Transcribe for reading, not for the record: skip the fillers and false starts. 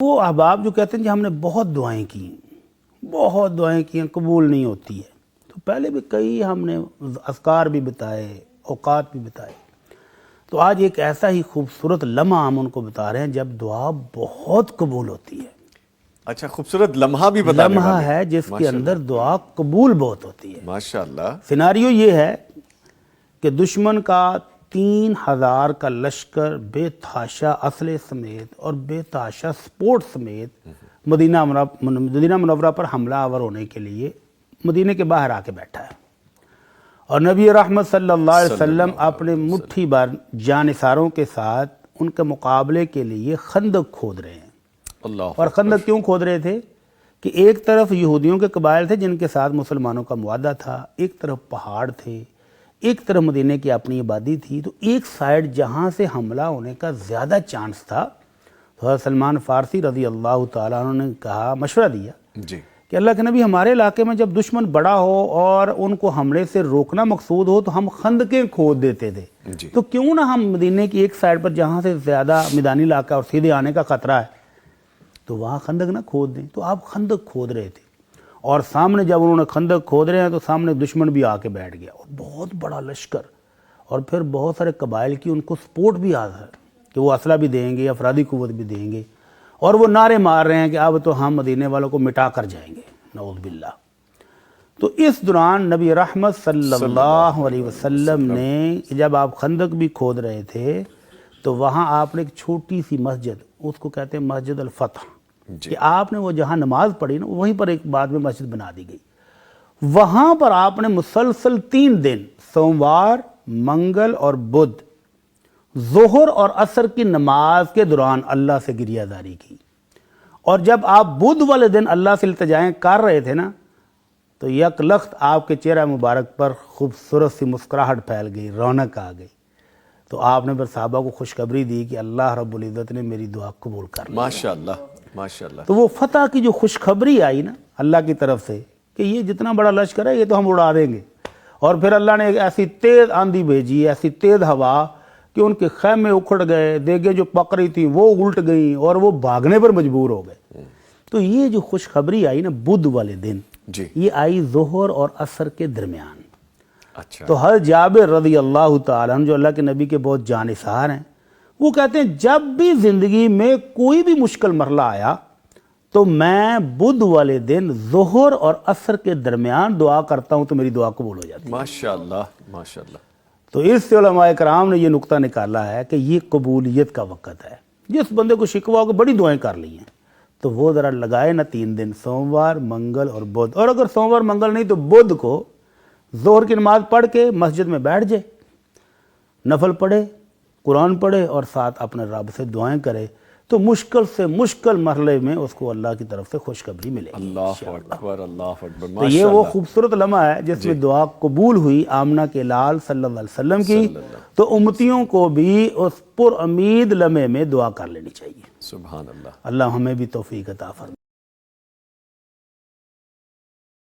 وہ احباب جو کہتے ہیں کہ ہم نے بہت دعائیں کی ہیں قبول نہیں ہوتی ہے، تو پہلے بھی کئی ہم نے اذکار بھی بتائے، اوقات بھی بتائے، تو آج ایک ایسا ہی خوبصورت لمحہ ہم ان کو بتا رہے ہیں جب دعا بہت قبول ہوتی ہے۔ اچھا، خوبصورت لمحہ بھی بتانے لمحہ والے ہے جس کے اندر دعا قبول بہت ہوتی ہے۔ ماشاءاللہ۔ سیناریو یہ ہے کہ دشمن کا 3000 کا لشکر بے تحاشا اسلحے سمیت اور بے تحاشا سپورٹ سمیت مدینہ منورہ پر حملہ آور ہونے کے لیے مدینہ کے باہر آ کے بیٹھا ہے، اور نبی رحمت صلی اللہ علیہ وسلم اپنے مٹھی بھر جانثاروں کے ساتھ ان کے مقابلے کے لیے خندق کھود رہے ہیں۔ اللہ اور خندق کیوں کھود رہے تھے کہ ایک طرف یہودیوں کے قبائل تھے جن کے ساتھ مسلمانوں کا معاہدہ تھا، ایک طرف پہاڑ تھے، ایک طرف مدینہ کی اپنی آبادی تھی، تو ایک سائیڈ جہاں سے حملہ ہونے کا زیادہ چانس تھا، تو حضرت سلمان فارسی رضی اللہ تعالیٰ عنہ نے کہا، مشورہ دیا جی کہ اللہ کے نبی، ہمارے علاقے میں جب دشمن بڑا ہو اور ان کو حملے سے روکنا مقصود ہو تو ہم خندقیں کھود دیتے تھے، جی تو کیوں نہ ہم مدینہ کی ایک سائیڈ پر جہاں سے زیادہ میدانی علاقہ اور سیدھے آنے کا خطرہ ہے تو وہاں خندق نہ کھود دیں۔ تو آپ خندق کھود رہے تھے، اور سامنے جب انہوں نے خندق کھود رہے ہیں تو سامنے دشمن بھی آ کے بیٹھ گیا، اور بہت بڑا لشکر، اور پھر بہت سارے قبائل کی ان کو سپورٹ بھی آ ہے کہ وہ اسلحہ بھی دیں گے، افرادی قوت بھی دیں گے، اور وہ نعرے مار رہے ہیں کہ اب تو ہم مدینے والوں کو مٹا کر جائیں گے، نعوذ باللہ۔ تو اس دوران نبی رحمت صلی اللہ علیہ وسلم نے جب آپ خندق بھی کھود رہے تھے تو وہاں آپ نے ایک چھوٹی سی مسجد، اس کو کہتے ہیں مسجد الفتح، کہ آپ نے وہ جہاں نماز پڑھی نا وہیں پر ایک بعد میں مسجد بنا دی گئی، وہاں پر آپ نے مسلسل 3 دن سوموار، منگل اور بدھ ظہر اور عصر کی نماز کے دوران اللہ سے گریہ زاری کی، اور جب آپ بدھ والے دن اللہ سے التجائیں کر رہے تھے نا تو یک لخت آپ کے چہرہ مبارک پر خوبصورت سی مسکراہٹ پھیل گئی، رونق آ گئی، تو آپ نے پھر صحابہ کو خوشخبری دی کہ اللہ رب العزت نے میری دعا قبول کر لی۔ ماشاءاللہ ماشاءاللہ۔ تو وہ فتح کی جو خوشخبری آئی نا اللہ کی طرف سے کہ یہ جتنا بڑا لشکر ہے یہ تو ہم اڑا دیں گے، اور پھر اللہ نے ایک ایسی تیز آندھی بھیجی، ایسی تیز ہوا کہ ان کے خیمے اکھڑ گئے، دیگیں جو پک رہی تھیں وہ الٹ گئیں اور وہ بھاگنے پر مجبور ہو گئے۔ تو یہ جو خوشخبری آئی نا بدھ والے دن، جی یہ آئی ظہر اور عصر کے درمیان۔ اچھا، تو حضرت جابر رضی اللہ تعالیٰ عنہ جو اللہ کے نبی کے بہت جانثار ہیں، وہ کہتے ہیں جب بھی زندگی میں کوئی بھی مشکل مرحلہ آیا تو میں بدھ والے دن ظہر اور عصر کے درمیان دعا کرتا ہوں تو میری دعا قبول ہو جاتی ہے۔ ماشاءاللہ ماشاءاللہ۔ تو اس سے علماء کرام نے یہ نقطہ نکالا ہے کہ یہ قبولیت کا وقت ہے۔ جس بندے کو شکوہ ہو کہ بڑی دعائیں کر لی ہیں تو وہ ذرا لگائے نا 3 دن، سوموار، منگل اور بدھ، اور اگر سوموار منگل نہیں تو بدھ کو ظہر کی نماز پڑھ کے مسجد میں بیٹھ جائے، نفل پڑھے، قرآن پڑھے اور ساتھ اپنے رب سے دعائیں کرے، تو مشکل سے مشکل مرحلے میں اس کو اللہ کی طرف سے خوشخبری ملے گی۔ اللہ اکبر، اللہ اکبر، تو یہ وہ ماشاءاللہ۔ خوبصورت لمحہ ہے جس میں دعا قبول ہوئی آمنہ کے لال صلی اللہ علیہ وسلم کی، تو امتیوں کو بھی اس پر امید لمحے میں دعا کر لینی چاہیے۔ سبحان اللہ۔ اللہ ہمیں بھی توفیق عطا فرمائے۔